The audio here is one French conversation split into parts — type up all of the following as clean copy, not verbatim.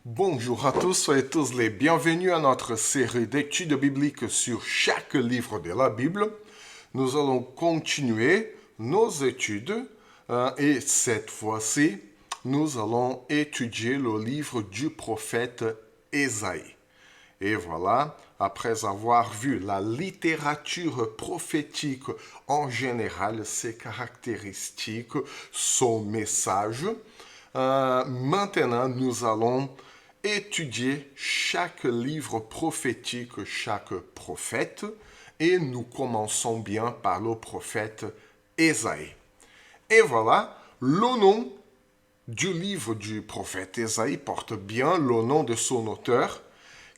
Bonjour à tous, soyez tous les bienvenus à notre série d'études bibliques sur chaque livre de la Bible. Nous allons continuer nos études et cette fois-ci, nous allons étudier le livre du prophète Ésaïe. Et voilà, après avoir vu la littérature prophétique en général, ses caractéristiques, son message, maintenant nous allons étudier chaque livre prophétique, chaque prophète, et nous commençons bien par le prophète Ésaïe. Et voilà, le nom du livre du prophète Ésaïe porte bien le nom de son auteur,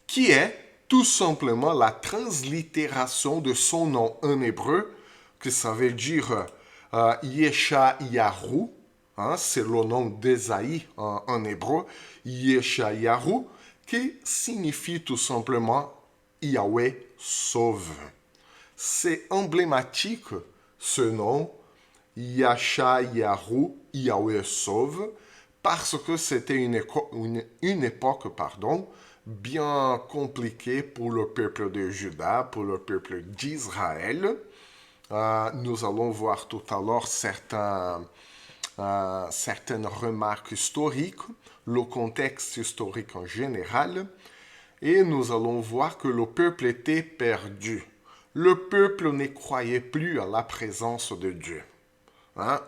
qui est tout simplement la translittération de son nom en hébreu, que ça veut dire Yeshayahu, hein, c'est le nom d'Ésaïe en hébreu, Yeshayahu, qui signifie tout simplement Yahweh sauve. C'est emblématique ce nom, Yeshayahu, Yahweh sauve, parce que c'était une époque, bien compliquée pour le peuple de Juda, pour le peuple d'Israël. Nous allons voir tout à l'heure certaines remarques historiques, le contexte historique en général, et nous allons voir que le peuple était perdu. Le peuple ne croyait plus à la présence de Dieu.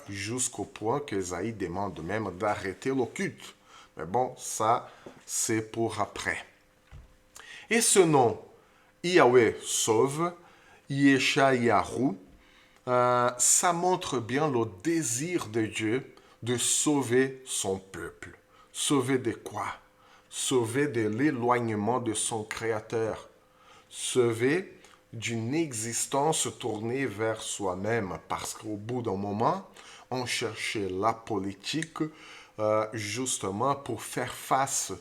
Jusqu'au point qu'Ésaïe demande même d'arrêter le culte. Mais bon, ça, c'est pour après. Et ce nom, Yahweh sauve, Yeshayahu, ça montre bien le désir de Dieu de sauver son peuple. Sauver de quoi? Sauver de l'éloignement de son Créateur. Sauver d'une existence tournée vers soi-même, parce qu'au bout d'un moment, on cherchait la politique justement pour faire face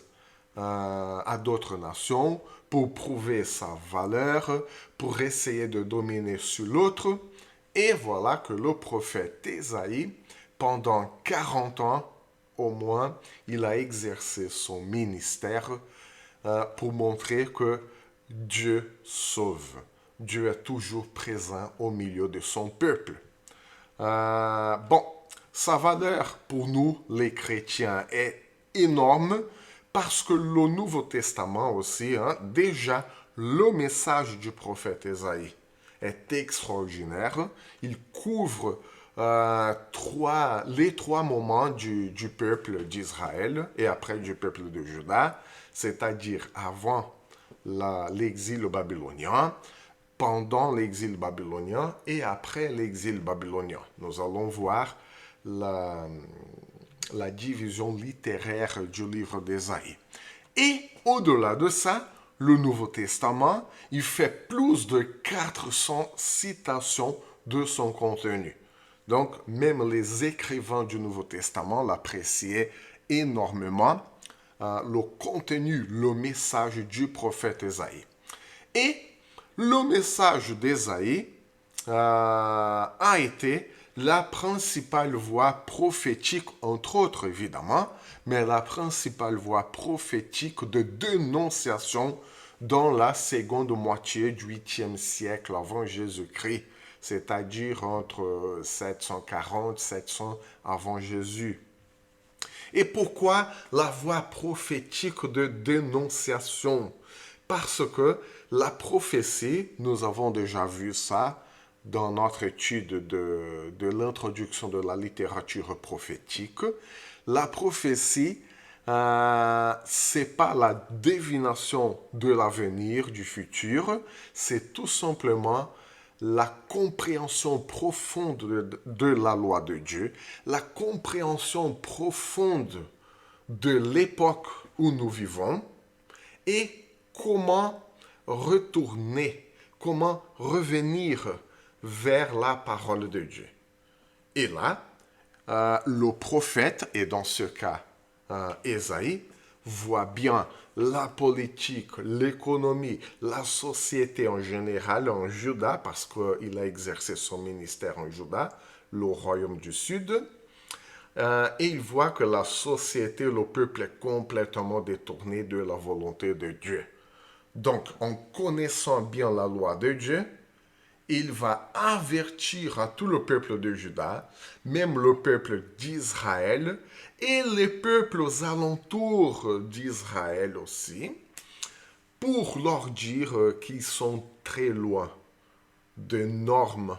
à d'autres nations, pour prouver sa valeur, pour essayer de dominer sur l'autre. Et voilà que le prophète Ésaïe, pendant 40 ans au moins, il a exercé son ministère pour montrer que Dieu sauve. Dieu est toujours présent au milieu de son peuple. Sa valeur pour nous, les chrétiens, est énorme parce que le Nouveau Testament aussi, déjà, le message du prophète Ésaïe est extraordinaire. Il couvre les trois moments du peuple d'Israël et après du peuple de Juda, c'est-à-dire avant l'exil babylonien, pendant l'exil babylonien et après l'exil babylonien. Nous allons voir la division littéraire du livre d'Ésaïe. Et au-delà de ça, le Nouveau Testament, il fait plus de 400 citations de son contenu. Donc, même les écrivains du Nouveau Testament l'appréciaient énormément, le contenu, le message du prophète Ésaïe. Et le message d'Ésaïe a été la principale voie prophétique, entre autres évidemment, mais la principale voie prophétique de dénonciation dans la seconde moitié du 8e siècle avant Jésus-Christ, c'est-à-dire entre 740 et 700 avant Jésus. Et pourquoi la voie prophétique de dénonciation? Parce que la prophétie, nous avons déjà vu ça dans notre étude de l'introduction de la littérature prophétique. La prophétie, c'est pas la divination de l'avenir, du futur, c'est tout simplement la compréhension profonde de la loi de Dieu, la compréhension profonde de l'époque où nous vivons et comment retourner, comment revenir vers la parole de Dieu. Et là, le prophète, et dans ce cas Ésaïe, voit bien la politique, l'économie, la société en général en Juda, parce qu'il a exercé son ministère en Juda, le royaume du Sud, et il voit que la société, le peuple est complètement détourné de la volonté de Dieu. Donc, en connaissant bien la loi de Dieu, il va avertir à tout le peuple de Juda, même le peuple d'Israël et les peuples aux alentours d'Israël aussi, pour leur dire qu'ils sont très loin des normes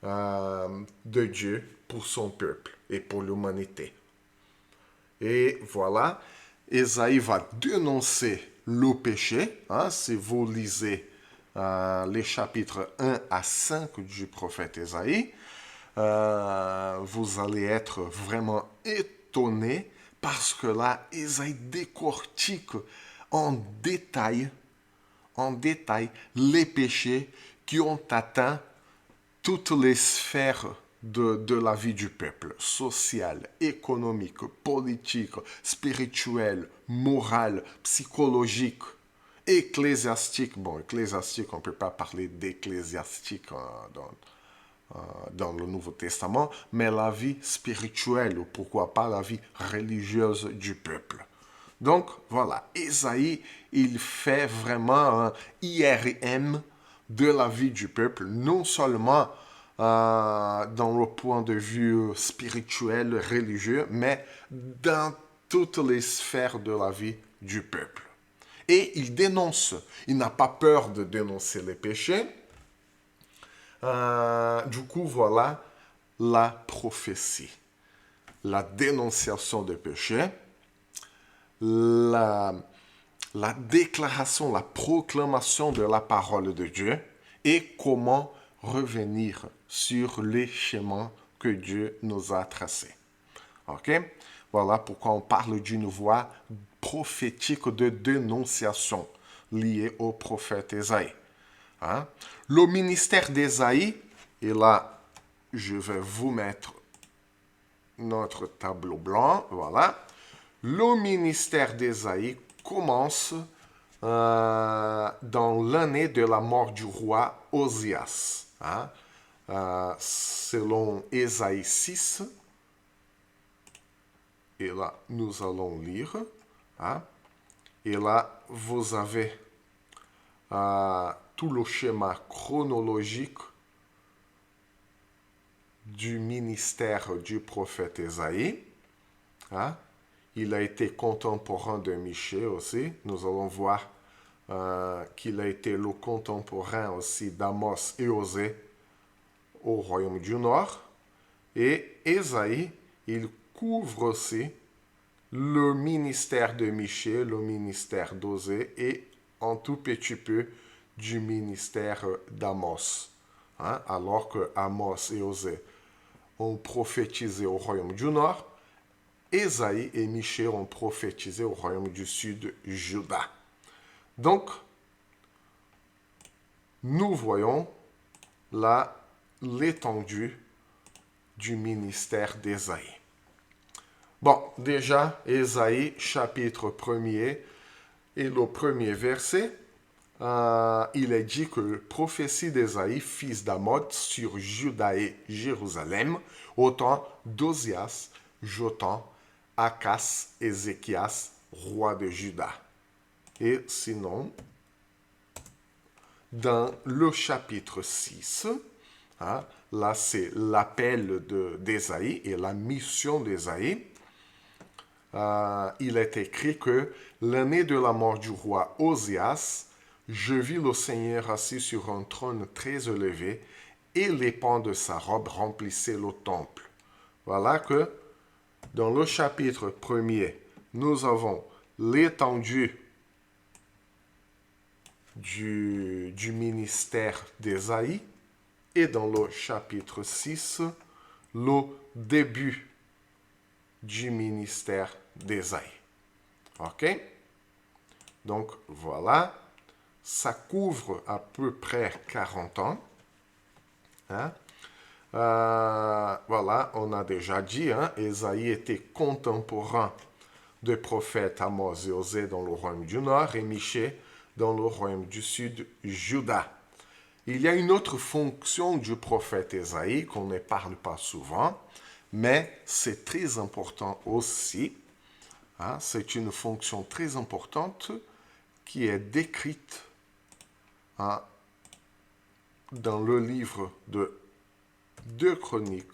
de Dieu pour son peuple et pour l'humanité. Et voilà, Ésaïe va dénoncer le péché. Si vous lisez les chapitres 1 à 5 du prophète Ésaïe, vous allez être vraiment étonné parce que là, Ésaïe décortique en détail, les péchés qui ont atteint toutes les sphères de la vie du peuple, sociale, économique, politique, spirituelle, morale, psychologique, ecclésiastique. Bon, ecclésiastique, on ne peut pas parler d'ecclésiastique dans le Nouveau Testament, mais la vie spirituelle, ou pourquoi pas la vie religieuse du peuple. Donc, voilà, Ésaïe, il fait vraiment un IRM de la vie du peuple, non seulement dans le point de vue spirituel, religieux, mais dans toutes les sphères de la vie du peuple. Et il dénonce, il n'a pas peur de dénoncer les péchés. Du coup, voilà la prophétie, la dénonciation des péchés, la déclaration, la proclamation de la parole de Dieu et comment revenir sur les chemins que Dieu nous a tracés. Ok? Voilà pourquoi on parle d'une voix prophétique de dénonciation liée au prophète Ésaïe. Le ministère d'Ésaïe, et là, je vais vous mettre notre tableau blanc, voilà. Le ministère d'Ésaïe commence dans l'année de la mort du roi Osias. Selon Ésaïe 6, et là, nous allons lire. Et là, vous avez tout le schéma chronologique du ministère du prophète Ésaïe. Il a été contemporain de Michée aussi. Nous allons voir qu'il a été le contemporain aussi d'Amos et Osée au royaume du Nord. Et Ésaïe, il couvre aussi le ministère de Michée, le ministère d'Osée et un tout petit peu du ministère d'Amos. Alors que Amos et Osée ont prophétisé au royaume du Nord, Ésaïe et Michée ont prophétisé au royaume du Sud, Juda. Donc, nous voyons là l'étendue du ministère d'Ésaïe. Bon, déjà, Ésaïe, chapitre 1er, et le premier verset, il est dit que prophétie d'Ésaïe, fils d'Amod, sur Juda et Jérusalem, au temps d'Osias, Jotham, Akas, Ézéchias, roi de Juda. Et sinon, dans le chapitre 6, là c'est l'appel d'Ésaïe et la mission d'Ésaïe. Il est écrit que l'année de la mort du roi Osias, je vis le Seigneur assis sur un trône très élevé et les pans de sa robe remplissaient le temple. Voilà que dans le chapitre 1er, nous avons l'étendue du ministère d'Ésaïe et dans le chapitre 6, le début du ministère d'Ésaïe. Ok? Donc voilà, ça couvre à peu près 40 ans. Voilà, on a déjà dit, Ésaïe était contemporain des prophètes Amos et Osée dans le royaume du Nord et Michée dans le royaume du Sud, Juda. Il y a une autre fonction du prophète Ésaïe qu'on ne parle pas souvent, mais c'est très important aussi. Hein, c'est une fonction très importante qui est décrite hein, dans le livre de 2 Chroniques,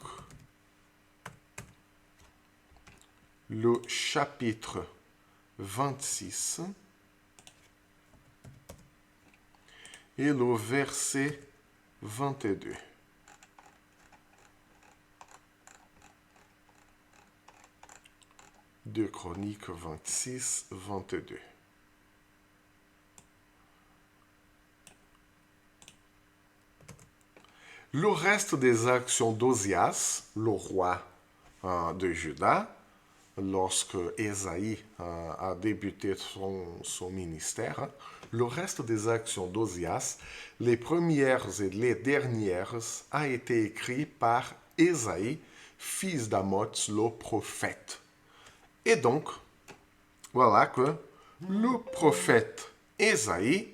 le chapitre 26 et le verset 22. De Chroniques 26, 22. Le reste des actions d'Ozias, le roi de Juda, lorsque Ésaïe a débuté son ministère, le reste des actions d'Ozias, les premières et les dernières, a été écrit par Ésaïe, fils d'Amoz, le prophète. Et donc, voilà que le prophète Ésaïe,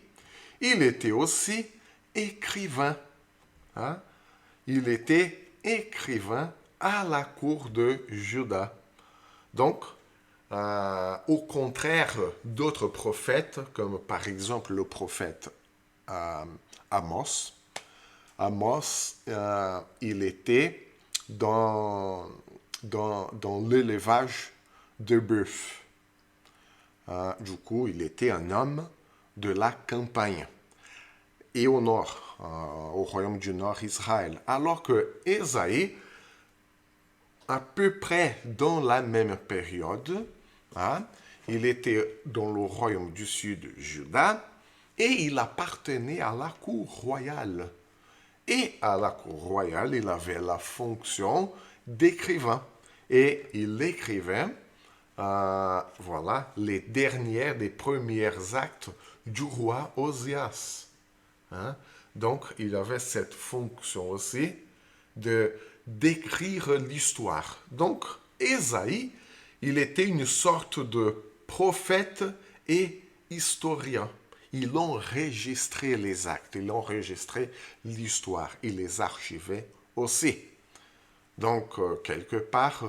il était aussi écrivain. Hein? Il était écrivain à la cour de Juda. Donc, au contraire d'autres prophètes, comme par exemple le prophète Amos, il était dans l'élevage de bœufs. Du coup, il était un homme de la campagne. Et au nord, au royaume du nord, Israël. Alors que Ésaïe, à peu près dans la même période, hein, il était dans le royaume du sud, Juda, et il appartenait à la cour royale. Et à la cour royale, il avait la fonction d'écrivain. Et il écrivait, voilà, les premiers actes du roi Ozias. Hein? Donc, il avait cette fonction aussi de d'écrire l'histoire. Donc, Ésaïe, il était une sorte de prophète et historien. Il enregistrait les actes, il enregistrait l'histoire, il les archivait aussi. Donc, quelque part,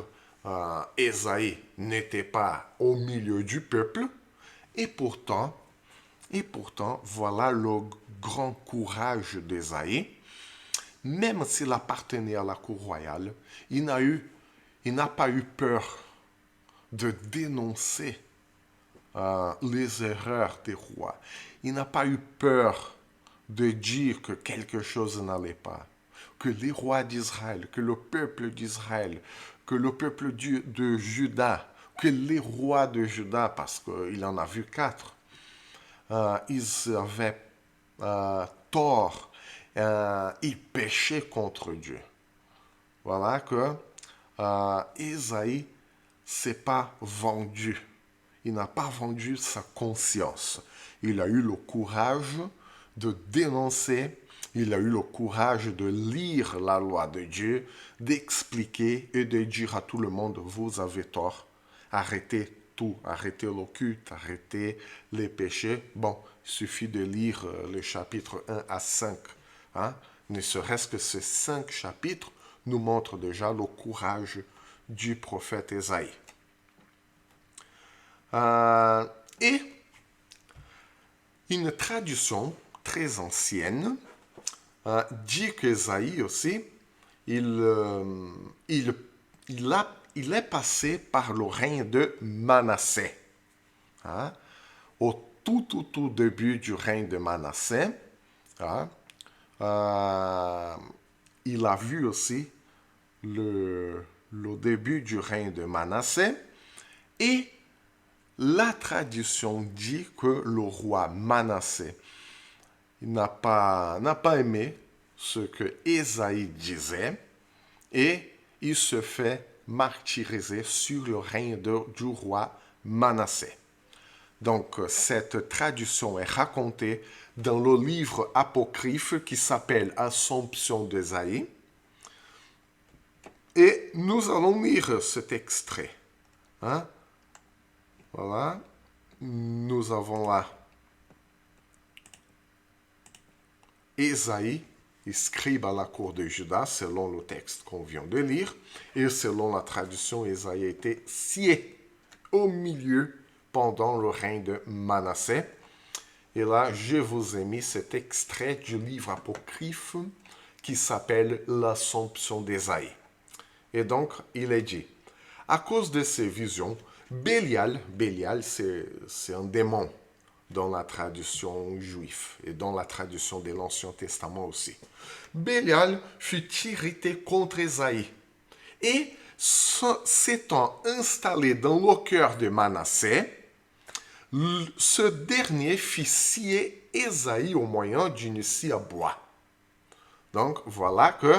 Ésaïe n'était pas au milieu du peuple, et pourtant, voilà le grand courage d'Ésaïe. Même s'il appartenait à la cour royale, il n'a pas eu peur de dénoncer les erreurs des rois. Il n'a pas eu peur de dire que quelque chose n'allait pas. Que les rois d'Israël, que le peuple d'Israël, que le peuple de Juda, que les rois de Juda, parce qu'il en a vu 4, ils avaient tort, ils péchaient contre Dieu. Voilà que Ésaïe s'est pas vendu. Il n'a pas vendu sa conscience. Il a eu le courage de dénoncer, il a eu le courage de lire la loi de Dieu, d'expliquer et de dire à tout le monde, vous avez tort, arrêtez tout, arrêtez le culte, arrêtez les péchés. Bon, il suffit de lire le chapitre 1 à 5. Hein? Ne serait-ce que ces 5 chapitres nous montrent déjà le courage du prophète Ésaïe. Et une tradition très ancienne dit qu'Ésaïe aussi, il est passé par le règne de Manassé. Hein? Au tout début du règne de Manassé, hein, il a vu aussi le début du règne de Manassé, et la tradition dit que le roi Manassé n'a pas aimé ce que Ésaïe disait, et il se fait martyriser sur le règne du roi Manassé. Donc, cette tradition est racontée dans le livre apocryphe qui s'appelle Assomption d'Ésaïe. Et nous allons lire cet extrait. Hein? Voilà. Nous avons là Ésaïe, scribe à la cour de Juda, selon le texte qu'on vient de lire, et selon la tradition, Ésaïe a été scié au milieu pendant le règne de Manassé. Et là, je vous ai mis cet extrait du livre apocryphe qui s'appelle l'Assomption d'Ésaïe. Et donc, il est dit, à cause de ces visions, Bélial, c'est un démon dans la tradition juive et dans la tradition de l'Ancien Testament aussi. Bélial fut irrité contre Ésaïe et s'étant installé dans le cœur de Manassé, ce dernier fit scier Ésaïe au moyen d'une scie à bois. Donc voilà que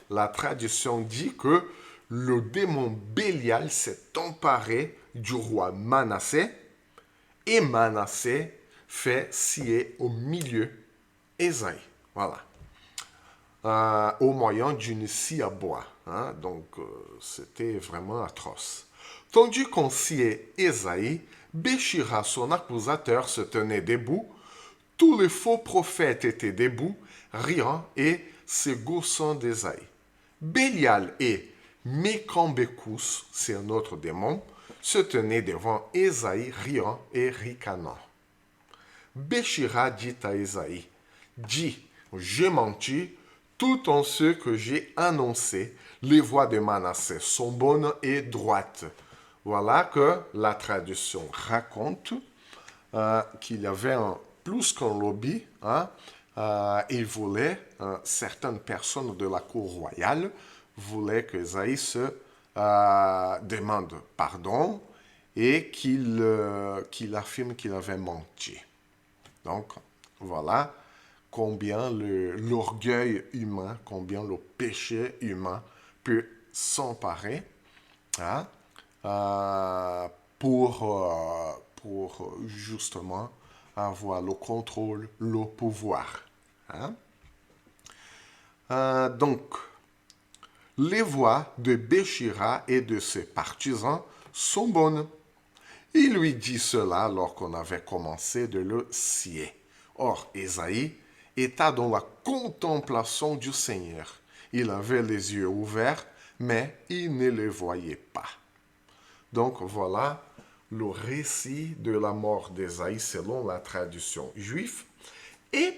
la tradition dit que le démon Bélial s'est emparé du roi Manassé et Manassé fait scier au milieu Ésaïe. Voilà. Au moyen d'une scie à bois. Hein? Donc c'était vraiment atroce. Tandis qu'on sciait Ésaïe, Béchira, son accusateur, se tenait debout. Tous les faux prophètes étaient debout, riant et se gaussant d'Ésaïe. Bélial et Mécambécous, c'est un autre démon, se tenaient devant Ésaïe, riant et ricanant. Béchira dit à Ésaïe, dis, j'ai menti, tout en ce que j'ai annoncé, les voies de Manassé sont bonnes et droites. Voilà que la tradition raconte qu'il y avait plus qu'un lobby. Hein, il voulait, certaines personnes de la cour royale voulaient que Ésaïe se demande pardon et qu'il affirme qu'il avait menti. Donc, voilà combien l'orgueil humain, combien le péché humain peut s'emparer, hein, pour justement avoir le contrôle, le pouvoir. Hein. Donc, les voix de Béchira et de ses partisans sont bonnes. Il lui dit cela alors qu'on avait commencé de le scier. Or, Ésaïe était dans la contemplation du Seigneur. Il avait les yeux ouverts, mais il ne les voyait pas. Donc voilà le récit de la mort d'Ésaïe selon la tradition juive. Et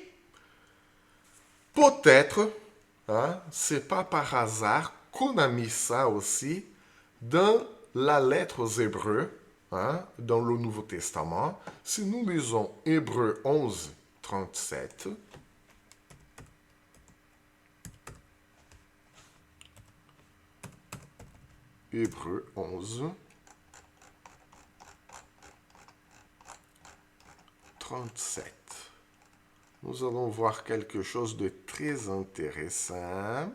peut-être, hein, c'est pas par hasard qu'on a mis ça aussi dans la lettre aux Hébreux, hein, dans le Nouveau Testament. Si nous lisons Hébreux 11, 37, Hébreux 11, 37. Nous allons voir quelque chose de très intéressant.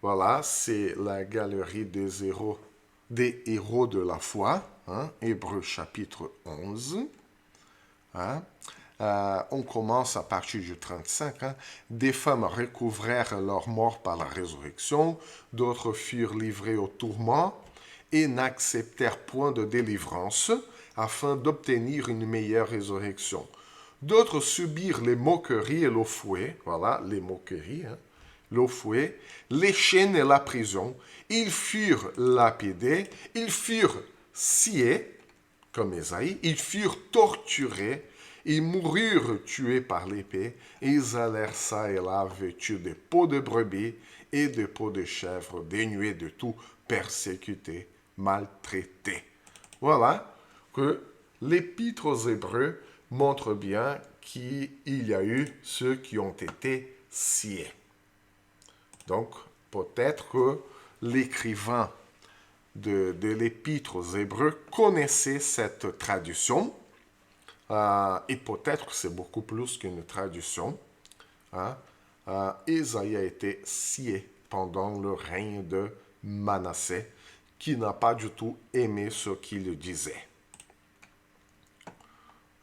Voilà, c'est la galerie des héros de la foi, hein, Hébreux chapitre 11. Hein. On commence à partir du 35. Hein. Des femmes recouvrèrent leur mort par la résurrection, d'autres furent livrées au tourment et n'acceptèrent point de délivrance afin d'obtenir une meilleure résurrection. D'autres subirent les moqueries et le fouet, voilà, les moqueries, hein, le fouet, les chaînes et la prison. Ils furent lapidés, ils furent sciés, comme Ésaïe, ils furent torturés, ils moururent tués par l'épée, et ils allèrent ça et là vêtus de peaux de brebis et de peaux de chèvre, dénués de tout, persécutés, maltraités. Voilà que l'épître aux Hébreux montre bien qu'il y a eu ceux qui ont été sciés. Donc, peut-être que l'écrivain de l'épître aux Hébreux connaissait cette tradition, et peut-être que c'est beaucoup plus qu'une tradition. Hein. Ésaïe a été scié pendant le règne de Manassé, qui n'a pas du tout aimé ce qu'il disait.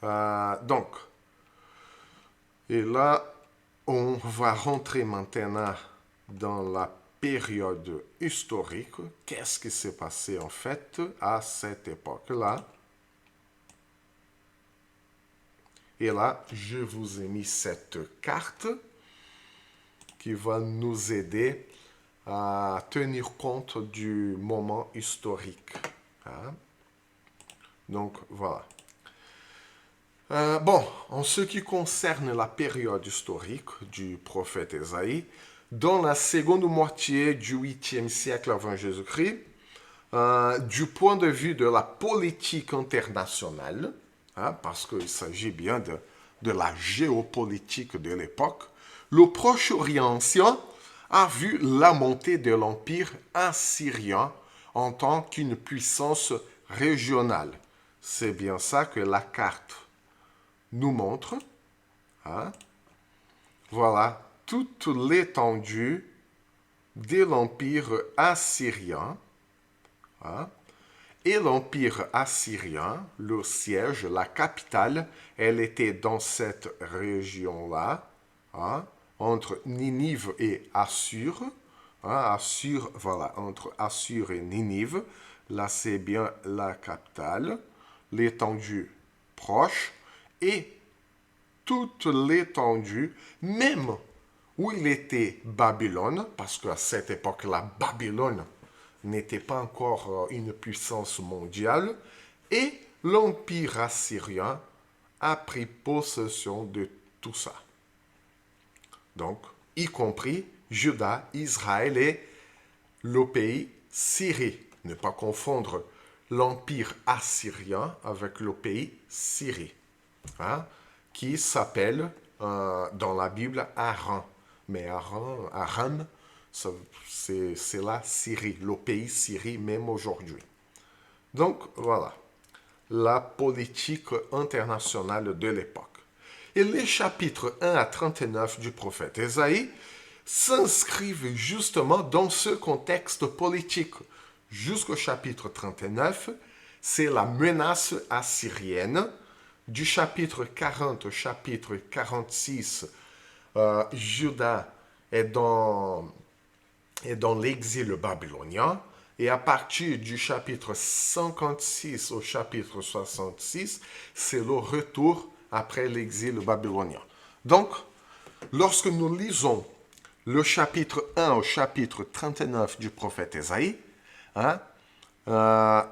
Donc, et là, on va rentrer maintenant dans la période historique. Qu'est-ce qui s'est passé en fait à cette époque-là? Et là, je vous ai mis cette carte. qui va nous aider à tenir compte du moment historique. Hein. Donc, voilà. Bon, en ce qui concerne la période historique du prophète Ésaïe, dans la seconde moitié du 8e siècle avant Jésus-Christ, du point de vue de la politique internationale, hein, parce qu'il s'agit bien de la géopolitique de l'époque, le Proche-Orient ancien a vu la montée de l'Empire assyrien en tant qu'une puissance régionale. C'est bien ça que la carte nous montre. Hein. Voilà toute l'étendue de l'Empire assyrien. Hein. Et l'Empire assyrien, le siège, la capitale, elle était dans cette région-là, hein, entre Ninive et Assur. Hein, Assur, voilà, entre Assur et Ninive. Là, c'est bien la capitale, l'étendue proche, et toute l'étendue, même où il était Babylone, parce qu'à cette époque-là, Babylone n'était pas encore une puissance mondiale, et l'Empire assyrien a pris possession de tout ça. Donc, y compris Juda, Israël et le pays Syrie. Ne pas confondre l'Empire assyrien avec le pays Syrie, hein, qui s'appelle dans la Bible Aram. Mais Aram, c'est la Syrie, le pays Syrie même aujourd'hui. Donc voilà, la politique internationale de l'époque. Et les chapitres 1 à 39 du prophète Ésaïe s'inscrivent justement dans ce contexte politique. Jusqu'au chapitre 39, c'est la menace assyrienne. Du chapitre 40 au chapitre 46, Juda est dans l'exil babylonien. Et à partir du chapitre 56 au chapitre 66, c'est le retour après l'exil babylonien. Donc, lorsque nous lisons le chapitre 1 au chapitre 39 du prophète Ésaïe, hein,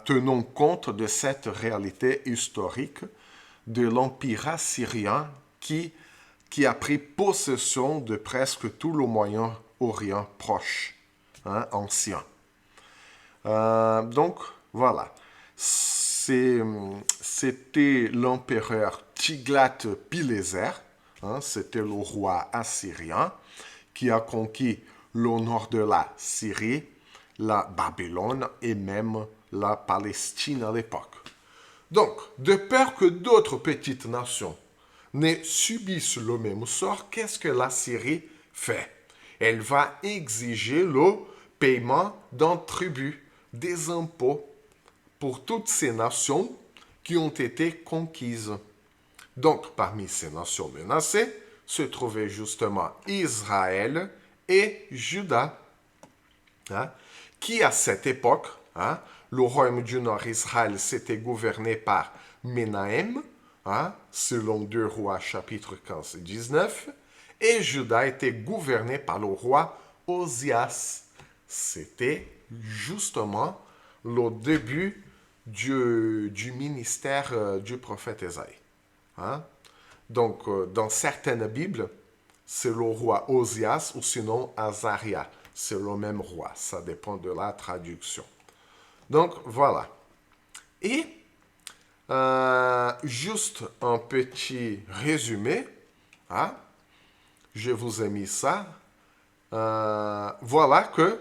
tenons compte de cette réalité historique de l'Empire assyrien qui a pris possession de presque tout le Moyen-Orient proche, hein, ancien. Donc, voilà. C'était l'empereur Tiglath-Pileser, hein, c'était le roi assyrien, qui a conquis le nord de la Syrie, la Babylone et même la Palestine à l'époque. Donc, de peur que d'autres petites nations ne subissent le même sort, qu'est-ce que la Syrie fait? Elle va exiger le paiement d'un tribut, des impôts, pour toutes ces nations qui ont été conquises. Donc, parmi ces nations menacées, se trouvaient justement Israël et Juda, hein, qui à cette époque, hein, le royaume du Nord, Israël, s'était gouverné par Menahem, hein, selon 2 Rois chapitre 15 et 19, et Juda était gouverné par le roi Osias. C'était justement le début du ministère du prophète Ésaïe. Hein? Donc, dans certaines Bibles, c'est le roi Osias ou sinon Azaria. C'est le même roi. Ça dépend de la traduction. Donc, voilà. Et juste un petit résumé. Hein? Je vous ai mis ça. Voilà que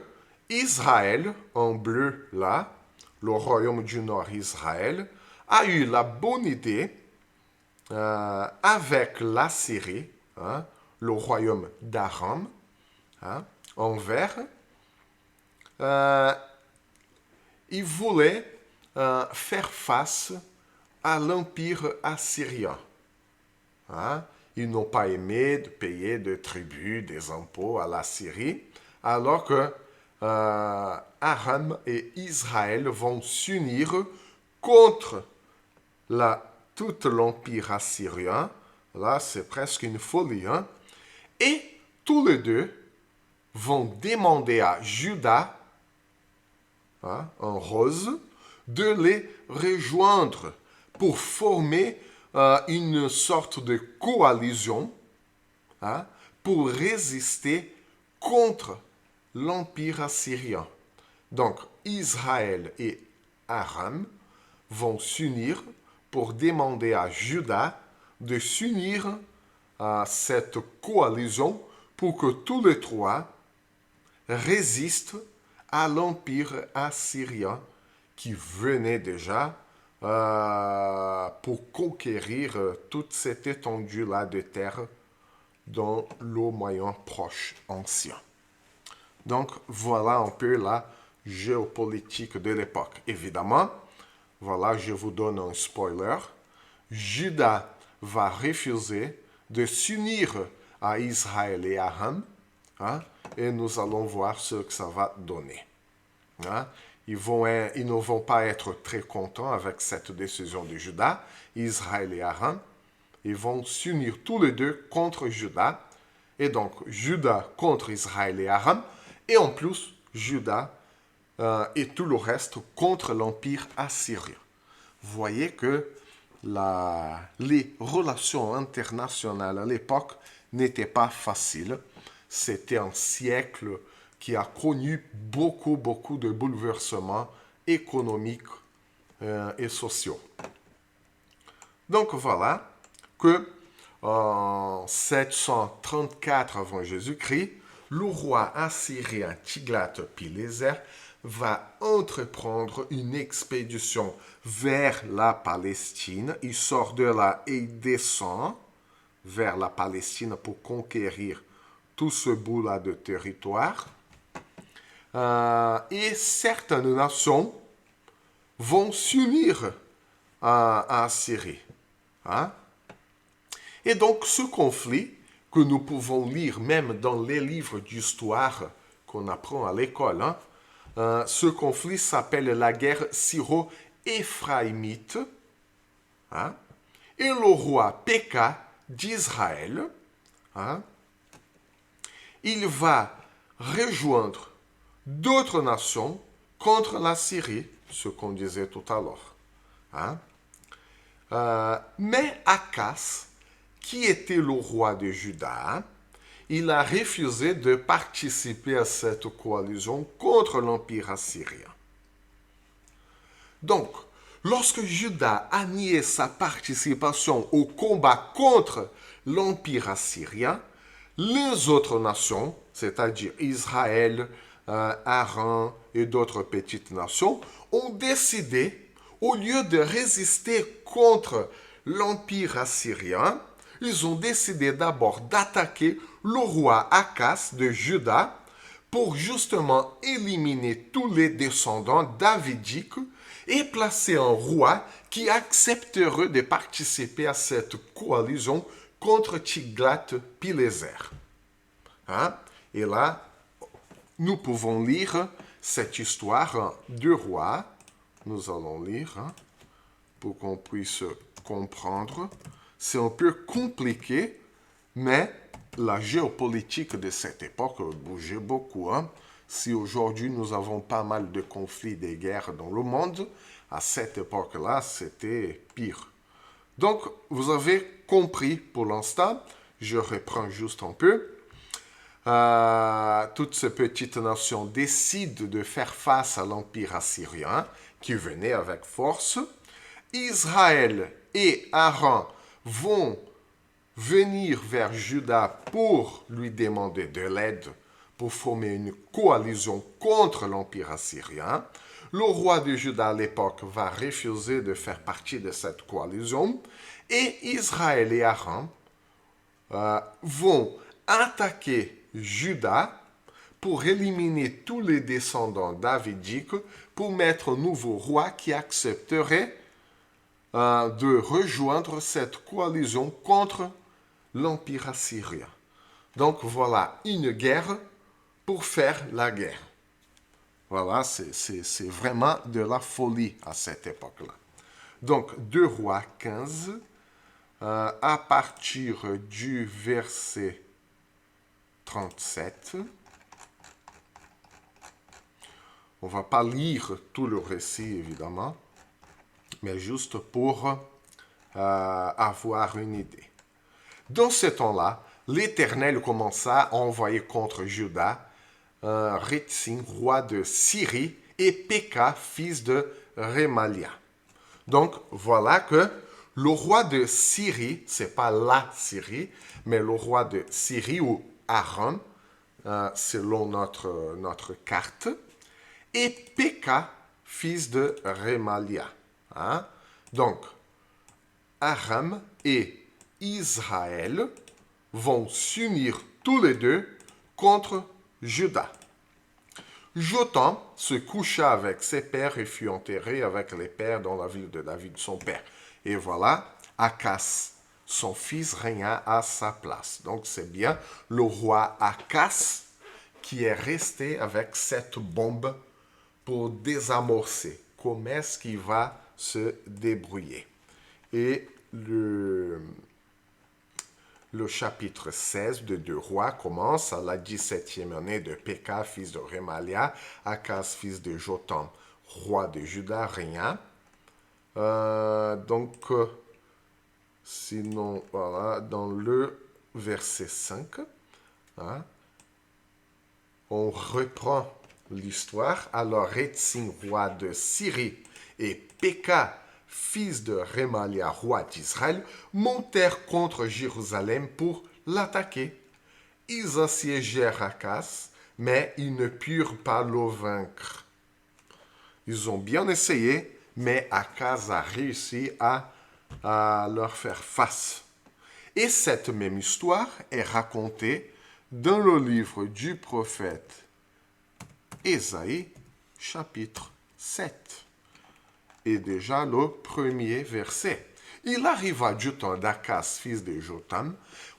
Israël, en bleu là, le royaume du Nord Israël, a eu la bonne idée avec la Syrie, hein, le royaume d'Aram, hein, en vert. Il voulait faire face à l'empire assyrien. Hein. Ils n'ont pas aimé de payer des tributs, des impôts à la Syrie, alors que Aram et Israël vont s'unir contre tout l'empire assyrien. Là, c'est presque une folie. Hein? Et tous les deux vont demander à Juda, hein, en rose, de les rejoindre pour former une sorte de coalition, hein, pour résister contre l'Empire assyrien. Donc, Israël et Aram vont s'unir pour demander à Juda de s'unir à cette coalition pour que tous les trois résistent à l'Empire assyrien qui venait déjà pour conquérir toute cette étendue-là de terre dans le Moyen Proche ancien. Donc, voilà un peu la géopolitique de l'époque. Évidemment, voilà, je vous donne un spoiler. Juda va refuser de s'unir à Israël et à Aram, hein, et nous allons voir ce que ça va donner. Hein. Ils ne vont pas être très contents avec cette décision de Juda, Israël et Aram. Ils vont s'unir tous les deux contre Juda. Et donc, Juda contre Israël et Aram. Et en plus, Juda et tout le reste contre l'Empire assyrien. Vous voyez que les relations internationales à l'époque n'étaient pas faciles. C'était un siècle qui a connu beaucoup de bouleversements économiques et sociaux. Donc voilà que en 734 avant Jésus-Christ, le roi assyrien Tiglath-Pileser va entreprendre une expédition vers la Palestine. Il sort de là et il descend vers la Palestine pour conquérir tout ce bout-là de territoire. Et certaines nations vont s'unir à Syrie. Hein? Et donc ce conflit que nous pouvons lire même dans les livres d'histoire qu'on apprend à l'école, hein, ce conflit s'appelle la guerre syro-éphraïmite. Hein? Et le roi Péka d'Israël, hein, il va rejoindre d'autres nations contre la Syrie, ce qu'on disait tout à l'heure. Hein? Mais Akas, qui était le roi de Juda, il a refusé de participer à cette coalition contre l'Empire assyrien. Donc, lorsque Juda a nié sa participation au combat contre l'Empire assyrien, les autres nations, c'est-à-dire Israël, Aram et d'autres petites nations, ont décidé, au lieu de résister contre l'Empire assyrien, ils ont décidé d'abord d'attaquer le roi Akas de Juda pour justement éliminer tous les descendants davidiques et placer un roi qui accepterait de participer à cette coalition contre Tiglath-Pileser. Hein? Et là, nous pouvons lire cette histoire de roi. Nous allons lire pour qu'on puisse comprendre. C'est un peu compliqué, mais la géopolitique de cette époque bougeait beaucoup. Hein? Si aujourd'hui nous avons pas mal de conflits, de guerres dans le monde, à cette époque-là, c'était pire. Donc, vous avez compris pour l'instant. Je reprends juste un peu. Toutes ces petites nations décident de faire face à l'Empire assyrien qui venait avec force. Israël et Aram vont venir vers Juda pour lui demander de l'aide pour former une coalition contre l'Empire assyrien. Le roi de Juda à l'époque va refuser de faire partie de cette coalition et Israël et Aram vont attaquer Juda pour éliminer tous les descendants davidiques pour mettre un nouveau roi qui accepterait de rejoindre cette coalition contre l'Empire assyrien. Donc voilà, une guerre pour faire la guerre. Voilà, c'est vraiment de la folie à cette époque-là. Donc 2 Rois 15, à partir du verset 37, On ne va pas lire tout le récit, évidemment, mais juste pour avoir une idée. Dans ce temps-là, l'Éternel commença à envoyer contre Juda Rétzin, roi de Syrie, et Péka, fils de Rémalia. Donc, voilà que le roi de Syrie, c'est pas la Syrie, mais le roi de Syrie ou Aram, selon notre carte, et Péka, fils de Rémalia. Hein? Donc, Aram et Israël vont s'unir tous les deux contre Juda. Jotham se coucha avec ses pères et fut enterré avec les pères dans la ville de David, son père. Et voilà, Akas, son fils, régna à sa place. Donc c'est bien le roi Akas qui est resté avec cette bombe pour désamorcer. Comment est-ce qu'il va se débrouiller? Et le chapitre 16 de 2 Rois commence à la 17e année de Péka, fils de Rémalia, Akas, fils de Jotham, roi de Juda, régna. Sinon, voilà, dans le verset 5, hein, on reprend l'histoire. Alors, Rétzin, roi de Syrie, et Péka, fils de Rémalia, roi d'Israël, montèrent contre Jérusalem pour l'attaquer. Ils assiégèrent Akas, mais ils ne purent pas le vaincre. Ils ont bien essayé, mais Akas a réussi à leur faire face. Et cette même histoire est racontée dans le livre du prophète Ésaïe, chapitre 7. Et déjà le premier verset. Il arriva du temps d'Akas, fils de Jotham,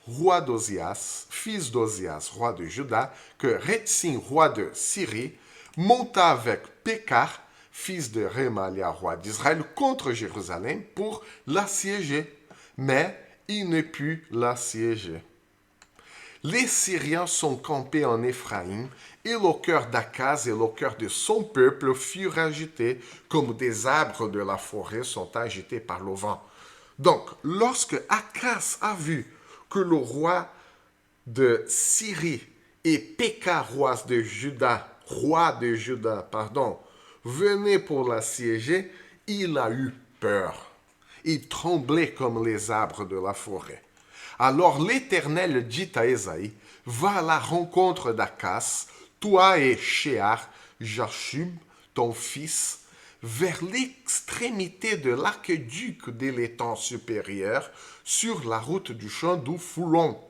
roi d'Ozias, fils d'Ozias, roi de Juda, que Rétzin, roi de Syrie, monta avec Pékar, fils de Rémalia, roi d'Israël, contre Jérusalem pour l'assiéger. Mais il ne put l'assiéger. Les Syriens sont campés en Éphraïm, et le cœur d'Akaz et le cœur de son peuple furent agités, comme des arbres de la forêt sont agités par le vent. Donc, lorsque Akaz a vu que le roi de Syrie et Péka, roi de Juda, venaient pour l'assiéger, il a eu peur. Il tremblait comme les arbres de la forêt. Alors l'Éternel dit à Ésaïe, va à la rencontre d'Akas, toi et Shear, Jashub, ton fils, vers l'extrémité de l'aqueduc de l'étang supérieur, sur la route du champ d'Ouffoulon.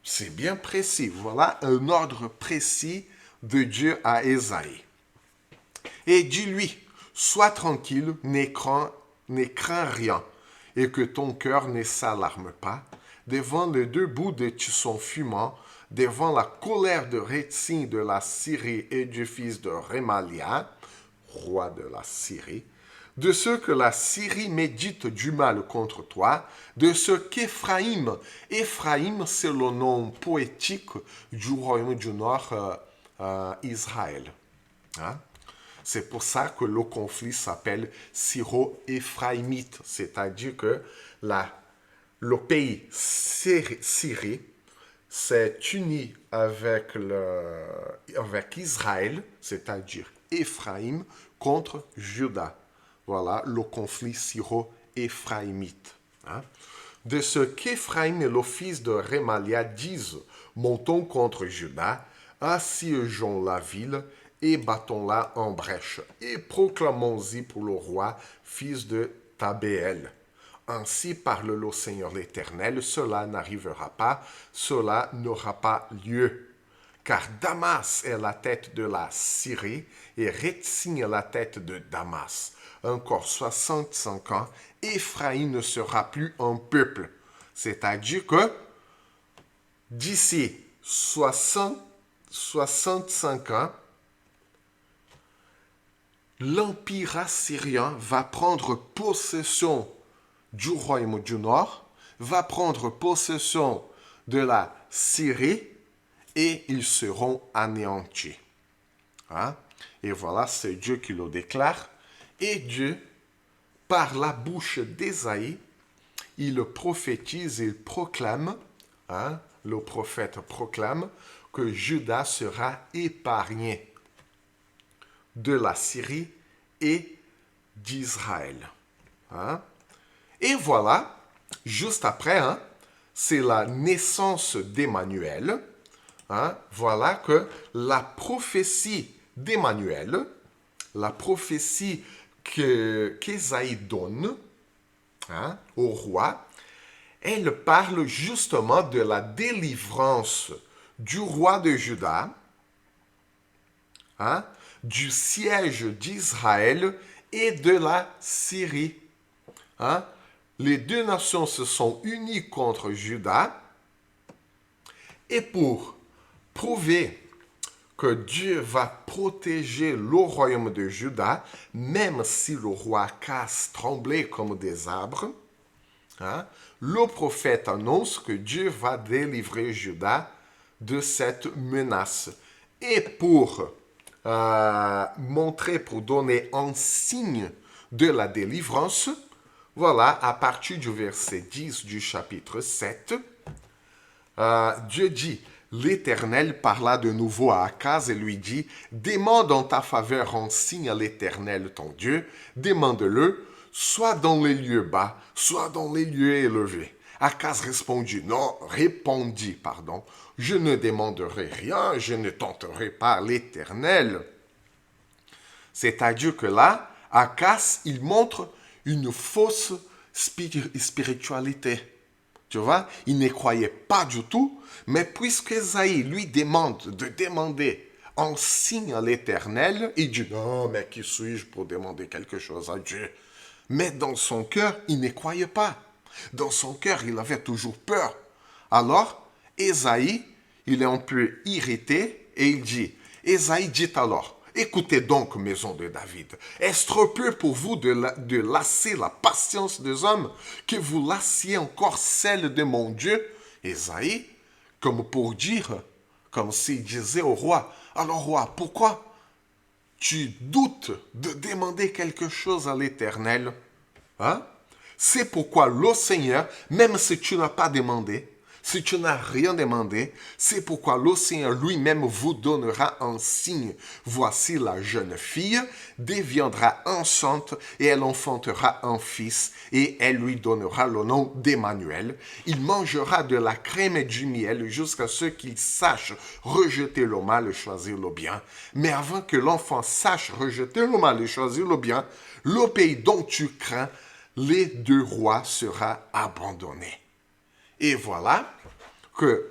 C'est bien précis. Voilà un ordre précis de Dieu à Ésaïe. Et dis-lui, sois tranquille, n'écrains rien, et que ton cœur ne s'alarme pas, devant les deux bouts de son fumant, devant la colère de Rétzin de la Syrie et du fils de Rémalia, roi de la Syrie, de ce que la Syrie médite du mal contre toi, de ce qu'Éphraïm, c'est le nom poétique du royaume du Nord, Israël. Hein? C'est pour ça que le conflit s'appelle syro-éphraïmite, c'est-à-dire que le pays Syrie s'est uni avec Israël, c'est-à-dire Éphraïm, contre Juda. Voilà le conflit syro-éphraïmite. Hein? De ce qu'Éphraïm et le fils de Rémalia disent, montons contre Juda, assiégeons la ville et battons-la en brèche, et proclamons-y pour le roi, fils de Tabéel. Ainsi parle le Seigneur l'Éternel, cela n'arrivera pas, cela n'aura pas lieu. Car Damas est la tête de la Syrie et Rétzin est la tête de Damas. Encore 65 ans, Éphraïm ne sera plus un peuple. C'est-à-dire que d'ici 65 ans, l'Empire assyrien va prendre possession du royaume du Nord, va prendre possession de la Syrie et ils seront anéantis. Hein? Et voilà, c'est Dieu qui le déclare. Et Dieu, par la bouche d'Ésaïe, il prophétise, il proclame, hein, le prophète proclame que Juda sera épargné de la Syrie et d'Israël. Hein. Et voilà, juste après, hein, c'est la naissance d'Emmanuel. Hein, voilà que la prophétie d'Emmanuel, la prophétie qu'Ésaïe donne, hein, au roi, elle parle justement de la délivrance du roi de Juda, hein, du siège d'Israël et de la Syrie. Hein. Les deux nations se sont unies contre Juda, et pour prouver que Dieu va protéger le royaume de Juda, même si le roi Akaz tremblait comme des arbres, hein, le prophète annonce que Dieu va délivrer Juda de cette menace. Et pour montrer, pour donner un signe de la délivrance, voilà, à partir du verset 10 du chapitre 7, Dieu dit, l'Éternel parla de nouveau à Akaz et lui dit, demande en ta faveur un signe à l'Éternel ton Dieu, demande-le, soit dans les lieux bas, soit dans les lieux élevés. Akaz répondit, je ne demanderai rien, je ne tenterai pas l'Éternel. C'est-à-dire que là, Akaz, il montre une fausse spiritualité. Tu vois, il ne croyait pas du tout, mais puisque Ésaïe lui demande de demander un signe à l'Éternel, il dit, non, mais qui suis-je pour demander quelque chose à Dieu? Mais dans son cœur, il ne croyait pas. Dans son cœur, il avait toujours peur. Alors, Ésaïe, il est un peu irrité et il dit, Ésaïe dit alors, écoutez donc, maison de David, est-ce trop peu pour vous de lasser la patience des hommes, que vous lassiez encore celle de mon Dieu? Ésaïe, comme pour dire, comme s'il disait au roi, alors roi, pourquoi tu doutes de demander quelque chose à l'Éternel? Hein? C'est pourquoi le Seigneur, même si tu n'as pas demandé, si tu n'as rien demandé, c'est pourquoi le Seigneur lui-même vous donnera un signe. Voici la jeune fille deviendra enceinte et elle enfantera un fils et elle lui donnera le nom d'Emmanuel. Il mangera de la crème et du miel jusqu'à ce qu'il sache rejeter le mal et choisir le bien. Mais avant que l'enfant sache rejeter le mal et choisir le bien, le pays dont tu crains les deux rois sera abandonné. Et voilà que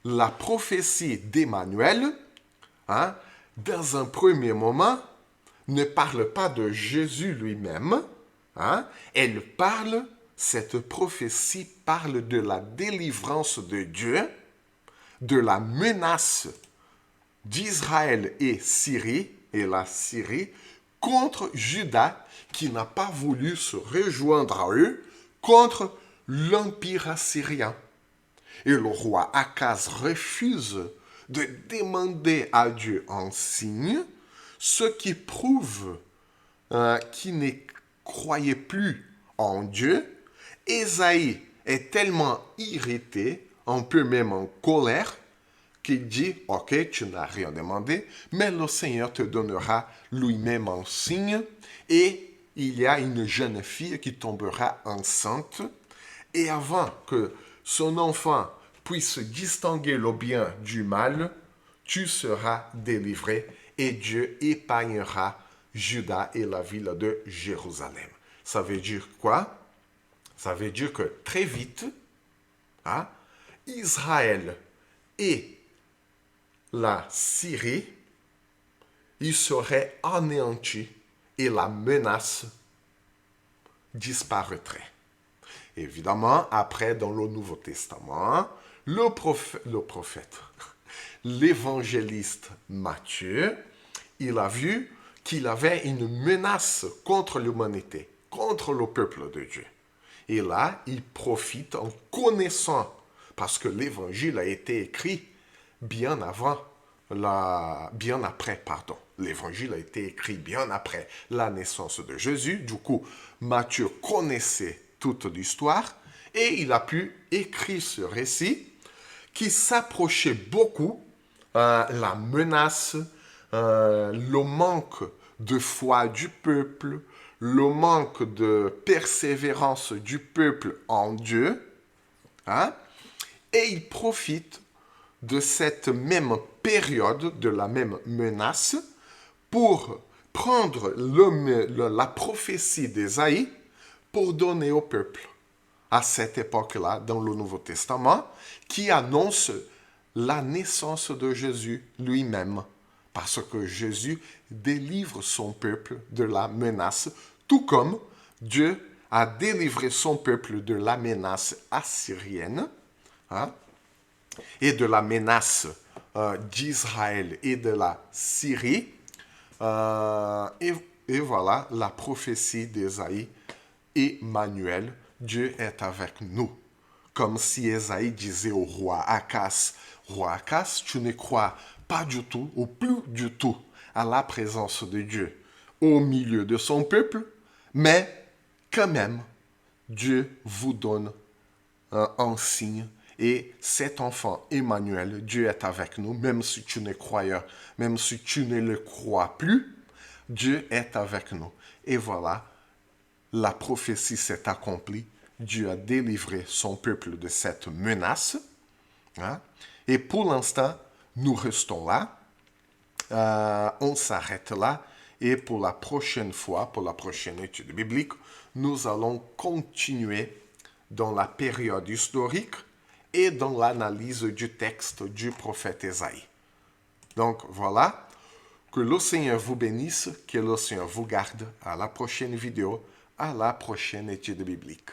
la prophétie d'Emmanuel, hein, dans un premier moment, ne parle pas de Jésus lui-même. Hein, cette prophétie parle de la délivrance de Dieu, de la menace d'Israël et la Syrie, contre Juda, qui n'a pas voulu se rejoindre à eux, contre l'empire assyrien. Et le roi Akaz refuse de demander à Dieu un signe, ce qui prouve qu'il ne croyait plus en Dieu. Ésaïe est tellement irrité, un peu même en colère, qu'il dit, ok, tu n'as rien demandé, mais le Seigneur te donnera lui-même un signe, et il y a une jeune fille qui tombera enceinte, et avant que son enfant puisse distinguer le bien du mal, tu seras délivré, et Dieu épargnera Juda et la ville de Jérusalem. Ça veut dire quoi? Ça veut dire que très vite, hein, Israël et la Syrie, ils seraient anéantis et la menace disparaîtrait. Évidemment, après, dans le Nouveau Testament, l'évangéliste Matthieu, il a vu qu'il avait une menace contre l'humanité, contre le peuple de Dieu. Et là, il profite en connaissant, parce que l'évangile a été écrit bien après l'évangile a été écrit bien après la naissance de Jésus. Du coup, Matthieu connaissait toute l'histoire et il a pu écrire ce récit qui s'approchait beaucoup la menace, le manque de foi du peuple, le manque de persévérance du peuple en Dieu. Hein? Et il profite de cette même période, de la même menace, pour prendre la prophétie d'Ésaïe pour donner au peuple à cette époque-là, dans le Nouveau Testament, qui annonce la naissance de Jésus lui-même, parce que Jésus délivre son peuple de la menace, tout comme Dieu a délivré son peuple de la menace assyrienne, hein, et de la menace d'Israël et de la Syrie. Et voilà la prophétie d'Ésaïe. Emmanuel, Dieu est avec nous. Comme si Ésaïe disait au roi Achaz, roi Achaz, tu ne crois pas du tout, ou plus du tout, à la présence de Dieu au milieu de son peuple, mais quand même, Dieu vous donne un signe. Et cet enfant, Emmanuel, Dieu est avec nous, même si tu ne crois, même si tu ne le crois plus, Dieu est avec nous. Et voilà, la prophétie s'est accomplie. Dieu a délivré son peuple de cette menace. Hein? Et pour l'instant, nous restons là. On s'arrête là. Et pour la prochaine fois, pour la prochaine étude biblique, nous allons continuer dans la période historique et dans l'analyse du texte du prophète Ésaïe. Donc voilà, que le Seigneur vous bénisse, que le Seigneur vous garde. À la prochaine vidéo, à la prochaine étude biblique.